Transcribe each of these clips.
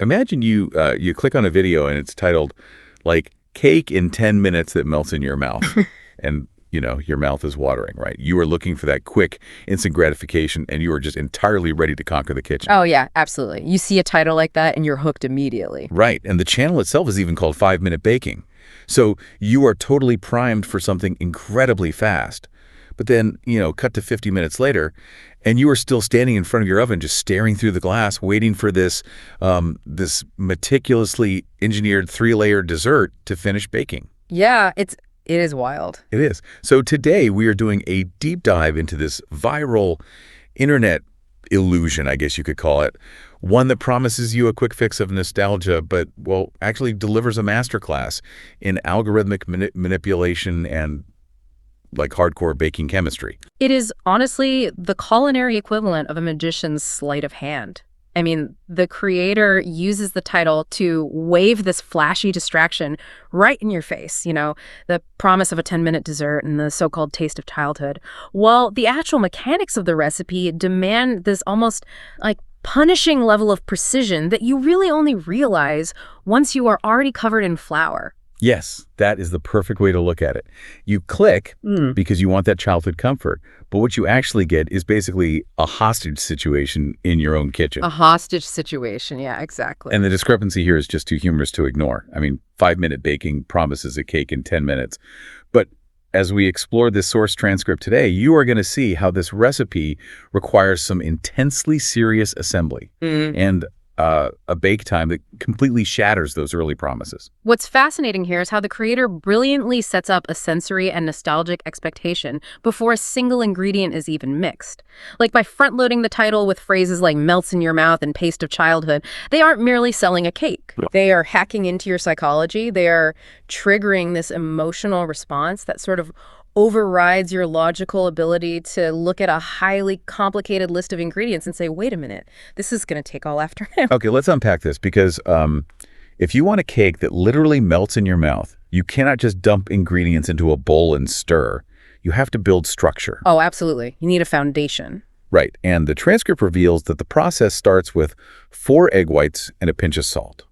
imagine you click on a video and it's titled, like, cake in 10 minutes that melts in your mouth. And, your mouth is watering, right? You are looking for that quick, instant gratification, and you are just entirely ready to conquer the kitchen. Oh, yeah, absolutely. You see a title like that, and you're hooked immediately. Right, and the channel itself is even called 5-Minute Baking. So you are totally primed for something incredibly fast. But then, cut to 50 minutes later, and you are still standing in front of your oven, just staring through the glass, waiting for this meticulously engineered 3-layer dessert to finish baking. Yeah, it is wild. It is. So today we are doing a deep dive into this viral internet illusion, I guess you could call it. One that promises you a quick fix of nostalgia, but, actually delivers a masterclass in algorithmic manipulation and hardcore baking chemistry. It is honestly the culinary equivalent of a magician's sleight of hand. I mean, the creator uses the title to wave this flashy distraction right in your face, the promise of a 10-minute dessert and the so-called taste of childhood, while the actual mechanics of the recipe demand this almost punishing level of precision that you really only realize once you are already covered in flour. Yes, that is the perfect way to look at it. You click because you want that childhood comfort, but what you actually get is basically a hostage situation in your own kitchen. A hostage situation, yeah, exactly. And the discrepancy here is just too humorous to ignore. I mean, 5-minute baking promises a cake in 10 minutes. But as we explore this source transcript today, you are going to see how this recipe requires some intensely serious assembly and a bake time that completely shatters those early promises. What's fascinating here is how the creator brilliantly sets up a sensory and nostalgic expectation before a single ingredient is even mixed. Like by front-loading the title with phrases like melts in your mouth and taste of childhood, they aren't merely selling a cake. They are hacking into your psychology. They are triggering this emotional response that sort of overrides your logical ability to look at a highly complicated list of ingredients and say, wait a minute, this is going to take all afternoon. Okay, let's unpack this because if you want a cake that literally melts in your mouth, you cannot just dump ingredients into a bowl and stir. You have to build structure. Oh, absolutely. You need a foundation. Right, and the transcript reveals that the process starts with 4 egg whites and a pinch of salt.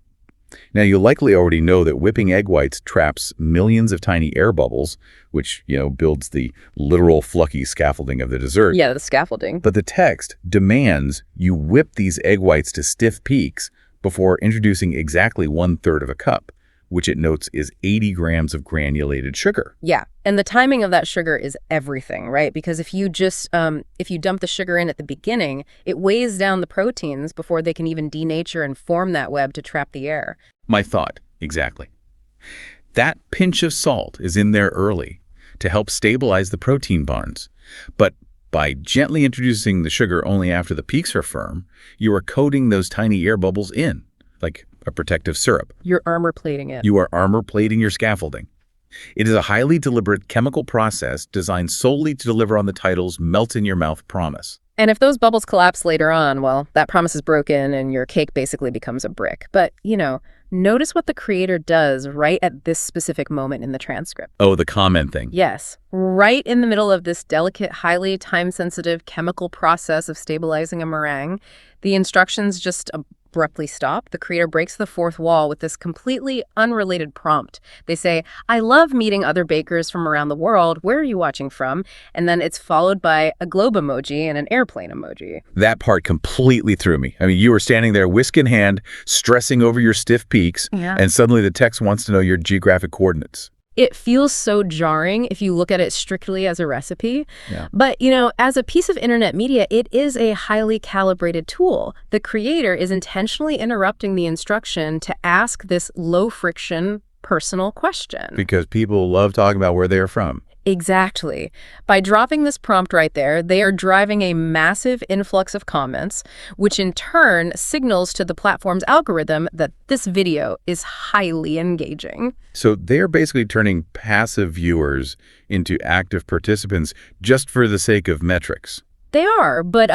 Now, you likely already know that whipping egg whites traps millions of tiny air bubbles, which, builds the literal fluffy scaffolding of the dessert. Yeah, the scaffolding. But the text demands you whip these egg whites to stiff peaks before introducing exactly 1/3 of a cup, which it notes is 80 grams of granulated sugar. Yeah, and the timing of that sugar is everything, right? Because if you just, if you dump the sugar in at the beginning, it weighs down the proteins before they can even denature and form that web to trap the air. My thought, exactly. That pinch of salt is in there early to help stabilize the protein bonds. But by gently introducing the sugar only after the peaks are firm, you are coating those tiny air bubbles in, like a protective syrup. You're armor plating it. You are armor plating your scaffolding. It is a highly deliberate chemical process designed solely to deliver on the title's melt-in-your-mouth promise. And if those bubbles collapse later on, well, that promise is broken and your cake basically becomes a brick. But, notice what the creator does right at this specific moment in the transcript. Oh, the comment thing. Yes. Right in the middle of this delicate, highly time-sensitive chemical process of stabilizing a meringue, the instructions just abruptly stop. The creator breaks the fourth wall with this completely unrelated prompt. They say, I love meeting other bakers from around the world. Where are you watching from? And then it's followed by a globe emoji and an airplane emoji. That part completely threw me. I mean, you were standing there, whisk in hand, stressing over your stiff peaks, and suddenly the text wants to know your geographic coordinates. It feels so jarring if you look at it strictly as a recipe. Yeah. But, as a piece of internet media, it is a highly calibrated tool. The creator is intentionally interrupting the instruction to ask this low-friction personal question. Because people love talking about where they are from. Exactly. By dropping this prompt right there, they are driving a massive influx of comments, which in turn signals to the platform's algorithm that this video is highly engaging. So they're basically turning passive viewers into active participants just for the sake of metrics. They are, but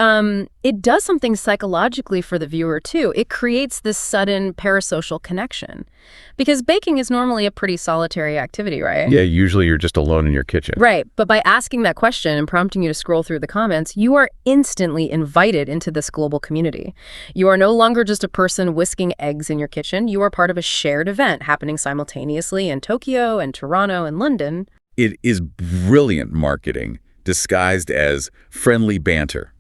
it does something psychologically for the viewer, too. It creates this sudden parasocial connection. Because baking is normally a pretty solitary activity, right? Yeah, usually you're just alone in your kitchen. Right, but by asking that question and prompting you to scroll through the comments, you are instantly invited into this global community. You are no longer just a person whisking eggs in your kitchen. You are part of a shared event happening simultaneously in Tokyo and Toronto and London. It is brilliant marketing disguised as friendly banter.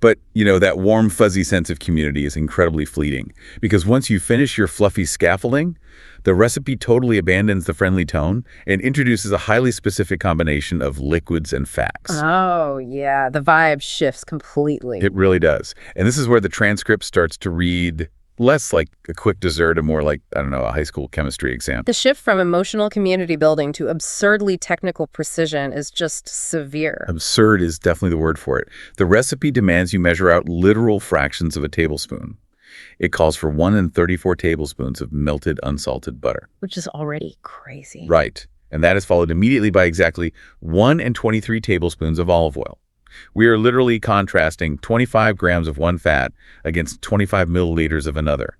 But, that warm, fuzzy sense of community is incredibly fleeting, because once you finish your fluffy scaffolding, the recipe totally abandons the friendly tone and introduces a highly specific combination of liquids and fats. Oh, yeah, the vibe shifts completely. It really does. And this is where the transcript starts to read less like a quick dessert and more like, I don't know, a high school chemistry exam. The shift from emotional community building to absurdly technical precision is just severe. Absurd is definitely the word for it. The recipe demands you measure out literal fractions of a tablespoon. It calls for 1 in 34 tablespoons of melted unsalted butter. Which is already crazy. Right. And that is followed immediately by exactly 1 in 23 tablespoons of olive oil. We are literally contrasting 25 grams of one fat against 25 milliliters of another.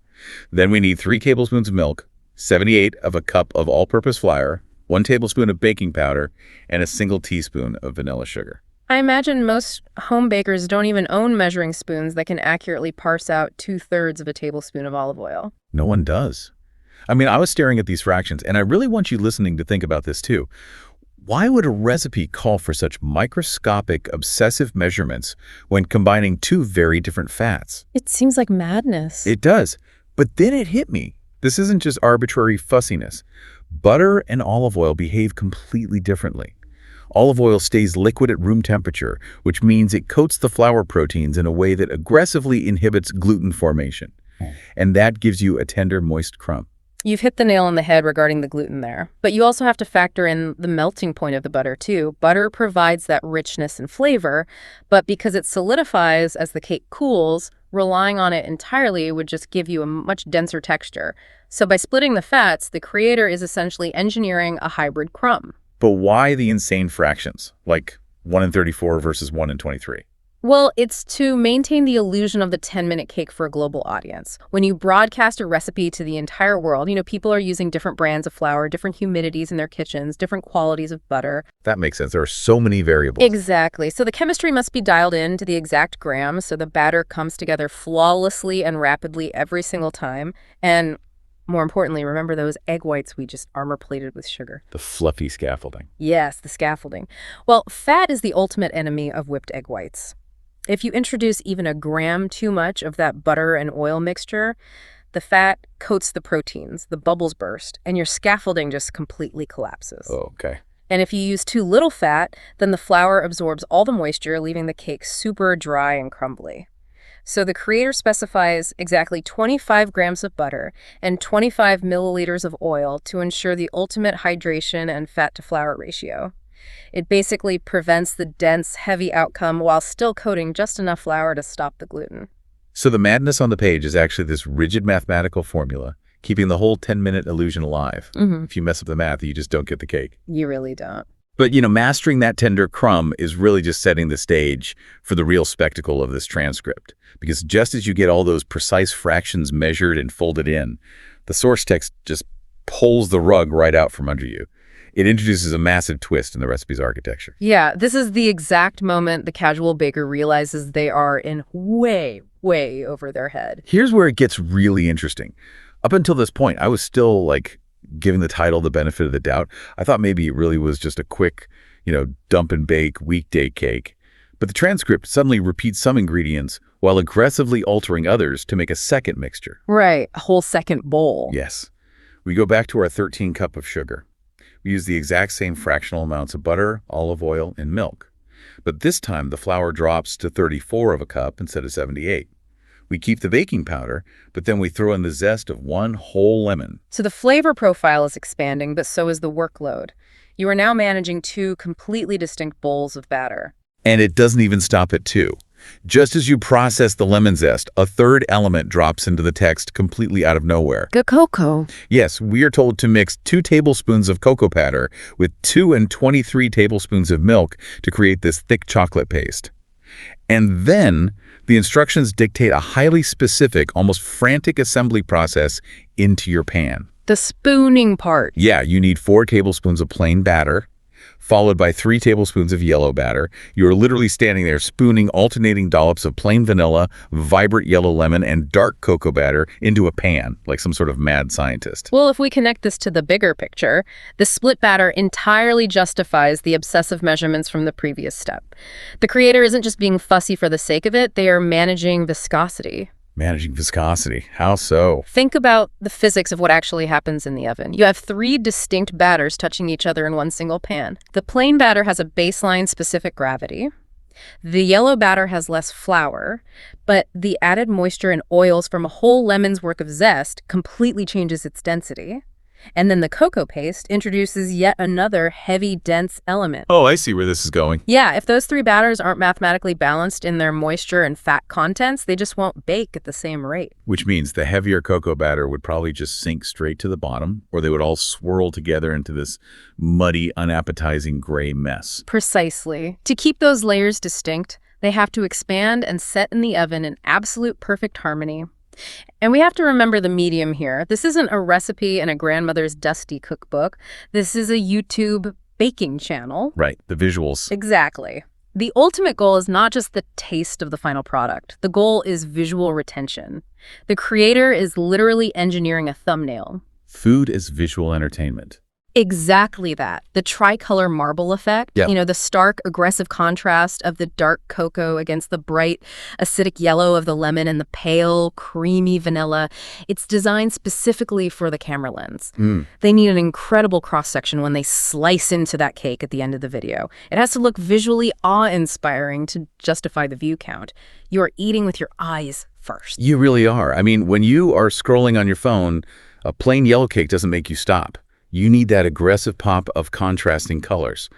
Then we need 3 tablespoons of milk, 78 of a cup of all-purpose flour, 1 tablespoon of baking powder, and a single teaspoon of vanilla sugar. I imagine most home bakers don't even own measuring spoons that can accurately parse out 2/3 of a tablespoon of olive oil. No one does. I mean, I was staring at these fractions, and I really want you listening to think about this too. Why would a recipe call for such microscopic, obsessive measurements when combining 2 very different fats? It seems like madness. It does. But then it hit me. This isn't just arbitrary fussiness. Butter and olive oil behave completely differently. Olive oil stays liquid at room temperature, which means it coats the flour proteins in a way that aggressively inhibits gluten formation. And that gives you a tender, moist crumb. You've hit the nail on the head regarding the gluten there. But you also have to factor in the melting point of the butter, too. Butter provides that richness and flavor, but because it solidifies as the cake cools, relying on it entirely would just give you a much denser texture. So by splitting the fats, the creator is essentially engineering a hybrid crumb. But why the insane fractions, like 1 in 34 versus 1 in 23? Well, it's to maintain the illusion of the 10-minute cake for a global audience. When you broadcast a recipe to the entire world, people are using different brands of flour, different humidities in their kitchens, different qualities of butter. That makes sense. There are so many variables. Exactly. So the chemistry must be dialed in to the exact gram so the batter comes together flawlessly and rapidly every single time. And more importantly, remember those egg whites we just armor-plated with sugar. The fluffy scaffolding. Yes, the scaffolding. Well, fat is the ultimate enemy of whipped egg whites. If you introduce even a gram too much of that butter and oil mixture, the fat coats the proteins, the bubbles burst, and your scaffolding just completely collapses. Oh, okay. And if you use too little fat, then the flour absorbs all the moisture, leaving the cake super dry and crumbly. So the creator specifies exactly 25 grams of butter and 25 milliliters of oil to ensure the ultimate hydration and fat-to-flour ratio. It basically prevents the dense, heavy outcome while still coating just enough flour to stop the gluten. So the madness on the page is actually this rigid mathematical formula, keeping the whole 10-minute illusion alive. If you mess up the math, you just don't get the cake. You really don't. But, mastering that tender crumb is really just setting the stage for the real spectacle of this transcript. Because just as you get all those precise fractions measured and folded in, the source text just pulls the rug right out from under you. It introduces a massive twist in the recipe's architecture. Yeah, this is the exact moment the casual baker realizes they are in way, way over their head. Here's where it gets really interesting. Up until this point, I was still, giving the title the benefit of the doubt. I thought maybe it really was just a quick, dump and bake weekday cake. But the transcript suddenly repeats some ingredients while aggressively altering others to make a second mixture. Right, a whole second bowl. Yes. We go back to our 13 cup of sugar. We use the exact same fractional amounts of butter, olive oil, and milk. But this time, the flour drops to 34 of a cup instead of 78. We keep the baking powder, but then we throw in the zest of 1 whole lemon. So the flavor profile is expanding, but so is the workload. You are now managing 2 completely distinct bowls of batter. And it doesn't even stop at 2. Just as you process the lemon zest, a third element drops into the text completely out of nowhere. Cocoa. Yes, we are told to mix 2 tablespoons of cocoa powder with 2 and 23 tablespoons of milk to create this thick chocolate paste. And then the instructions dictate a highly specific, almost frantic assembly process into your pan. The spooning part. Yeah, you need 4 tablespoons of plain batter, followed by 3 tablespoons of yellow batter. You're literally standing there spooning alternating dollops of plain vanilla, vibrant yellow lemon, and dark cocoa batter into a pan, like some sort of mad scientist. Well, if we connect this to the bigger picture, the split batter entirely justifies the obsessive measurements from the previous step. The creator isn't just being fussy for the sake of it, they are managing viscosity. Managing viscosity. How so? Think about the physics of what actually happens in the oven. You have 3 distinct batters touching each other in one single pan. The plain batter has a baseline specific gravity. The yellow batter has less flour, but the added moisture and oils from a whole lemon's worth of zest completely changes its density. And then the cocoa paste introduces yet another heavy, dense element. Oh, I see where this is going. Yeah, if those 3 batters aren't mathematically balanced in their moisture and fat contents, they just won't bake at the same rate. Which means the heavier cocoa batter would probably just sink straight to the bottom, or they would all swirl together into this muddy, unappetizing gray mess. Precisely. To keep those layers distinct, they have to expand and set in the oven in absolute perfect harmony. And we have to remember the medium here. This isn't a recipe in a grandmother's dusty cookbook. This is a YouTube baking channel. Right, the visuals. Exactly. The ultimate goal is not just the taste of the final product. The goal is visual retention. The creator is literally engineering a thumbnail. Food is visual entertainment. Exactly that. The tricolor marble effect, Yeah. The stark, aggressive contrast of the dark cocoa against the bright, acidic yellow of the lemon and the pale, creamy vanilla. It's designed specifically for the camera lens. They need an incredible cross-section when they slice into that cake at the end of the video. It has to look visually awe-inspiring to justify the view count. You are eating with your eyes first. You really are. I mean, when you are scrolling on your phone, a plain yellow cake doesn't make you stop. You need that aggressive pop of contrasting colors.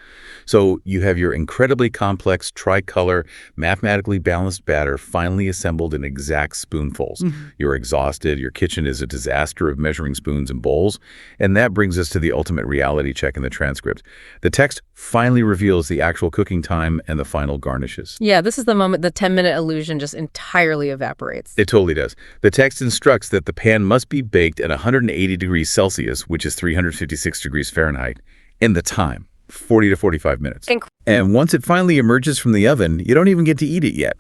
So you have your incredibly complex, tricolor, mathematically balanced batter finally assembled in exact spoonfuls. You're exhausted, your kitchen is a disaster of measuring spoons and bowls, and that brings us to the ultimate reality check in the transcript. The text finally reveals the actual cooking time and the final garnishes. Yeah, this is the moment the 10-minute illusion just entirely evaporates. It totally does. The text instructs that the pan must be baked at 180 degrees Celsius, which is 356 degrees Fahrenheit, in the time, 40 to 45 minutes. And once it finally emerges from the oven, you don't even get to eat it yet.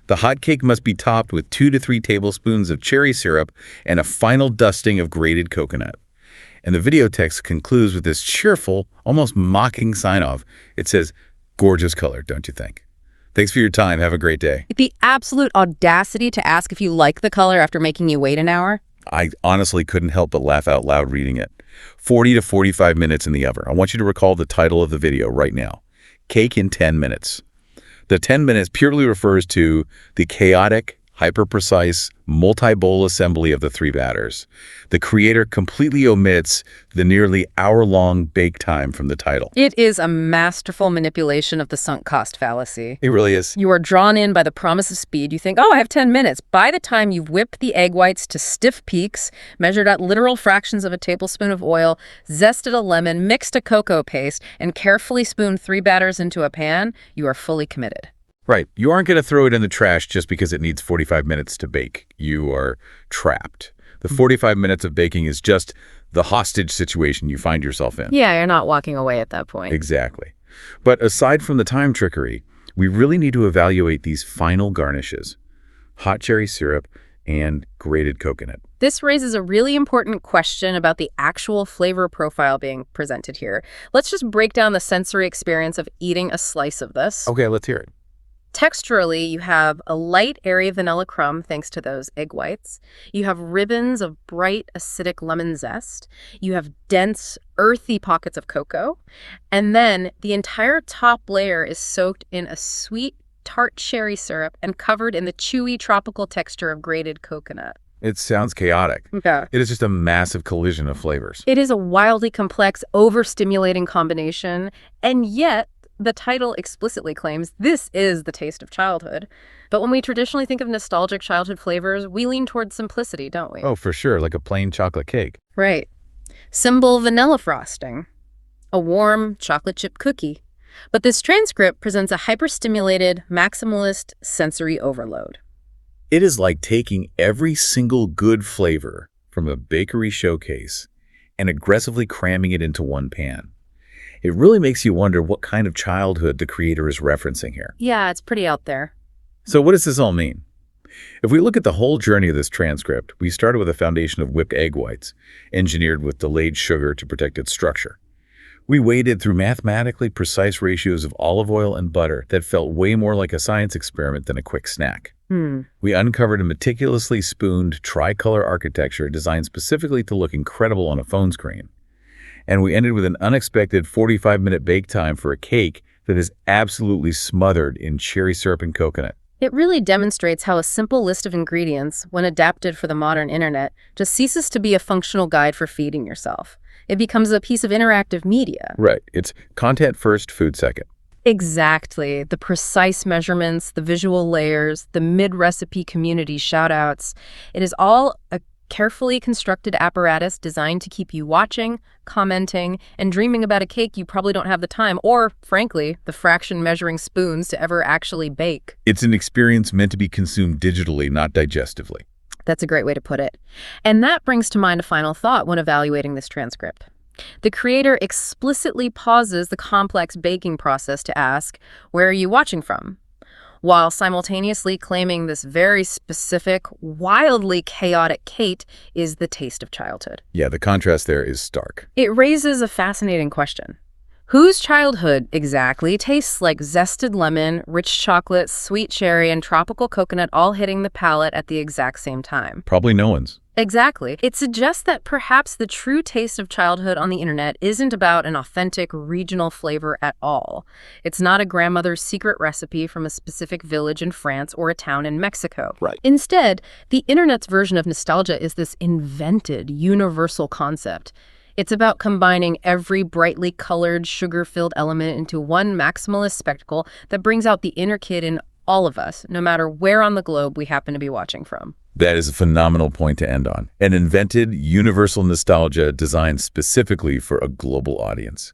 The hot cake must be topped with 2 to 3 tablespoons of cherry syrup and a final dusting of grated coconut. And the video text concludes with this cheerful, almost mocking sign-off. It says, "Gorgeous color, don't you think?" Thanks for your time. Have a great day. The absolute audacity to ask if you like the color after making you wait an hour. I honestly couldn't help but laugh out loud reading it. 40 to 45 minutes in the oven. I want you to recall the title of the video right now. Cake in 10 minutes. The 10 minutes purely refers to the chaotic, hyper-precise, multi-bowl assembly of the 3 batters. The creator completely omits the nearly hour-long bake time from the title. It is a masterful manipulation of the sunk cost fallacy. It really is. You are drawn in by the promise of speed. You think, oh, I have 10 minutes. By the time you've whipped the egg whites to stiff peaks, measured out literal fractions of a tablespoon of oil, zested a lemon, mixed a cocoa paste, and carefully spooned 3 batters into a pan, you are fully committed. Right. You aren't going to throw it in the trash just because it needs 45 minutes to bake. You are trapped. The 45 minutes of baking is just the hostage situation you find yourself in. Yeah, you're not walking away at that point. Exactly. But aside from the time trickery, we really need to evaluate these final garnishes: hot cherry syrup and grated coconut. This raises a really important question about the actual flavor profile being presented here. Let's just break down the sensory experience of eating a slice of this. Okay, let's hear it. Texturally, you have a light, airy vanilla crumb thanks to those egg whites. You have ribbons of bright, acidic lemon zest. You have dense, earthy pockets of cocoa. And then the entire top layer is soaked in a sweet, tart cherry syrup and covered in the chewy, tropical texture of grated coconut. It sounds chaotic. Yeah. It is just a massive collision of flavors. It is a wildly complex, overstimulating combination, and yet the title explicitly claims this is the taste of childhood. But when we traditionally think of nostalgic childhood flavors, we lean towards simplicity, don't we? Oh, for sure, like a plain chocolate cake. Right. Simple vanilla frosting. A warm chocolate chip cookie. But this transcript presents a hyperstimulated, maximalist sensory overload. It is like taking every single good flavor from a bakery showcase and aggressively cramming it into one pan. It really makes you wonder what kind of childhood the creator is referencing here. Yeah, it's pretty out there. So what does this all mean? If we look at the whole journey of this transcript, we started with a foundation of whipped egg whites, engineered with delayed sugar to protect its structure. We waded through mathematically precise ratios of olive oil and butter that felt way more like a science experiment than a quick snack. We uncovered a meticulously spooned tricolor architecture designed specifically to look incredible on a phone screen. And we ended with an unexpected 45-minute bake time for a cake that is absolutely smothered in cherry syrup and coconut. It really demonstrates how a simple list of ingredients, when adapted for the modern internet, just ceases to be a functional guide for feeding yourself. It becomes a piece of interactive media. Right. It's content first, food second. Exactly. The precise measurements, the visual layers, the mid-recipe community shout-outs. It is all a carefully constructed apparatus designed to keep you watching, commenting, and dreaming about a cake you probably don't have the time or, frankly, the fraction measuring spoons to ever actually bake. It's an experience meant to be consumed digitally, not digestively. That's a great way to put it. And that brings to mind a final thought when evaluating this transcript. The creator explicitly pauses the complex baking process to ask, "Where are you watching from?" while simultaneously claiming this very specific, wildly chaotic Kate is the taste of childhood. Yeah, the contrast there is stark. It raises a fascinating question. Whose childhood exactly tastes like zested lemon, rich chocolate, sweet cherry, and tropical coconut all hitting the palate at the exact same time? Probably no one's. Exactly. It suggests that perhaps the true taste of childhood on the internet isn't about an authentic regional flavor at all. It's not a grandmother's secret recipe from a specific village in France or a town in Mexico. Right. Instead, the internet's version of nostalgia is this invented, universal concept. It's about combining every brightly colored, sugar-filled element into one maximalist spectacle that brings out the inner kid in all of us, no matter where on the globe we happen to be watching from. That is a phenomenal point to end on. An invented, universal nostalgia designed specifically for a global audience.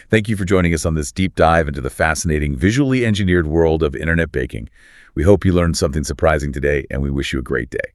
Thank you for joining us on this deep dive into the fascinating, visually engineered world of internet baking. We hope you learned something surprising today, and we wish you a great day.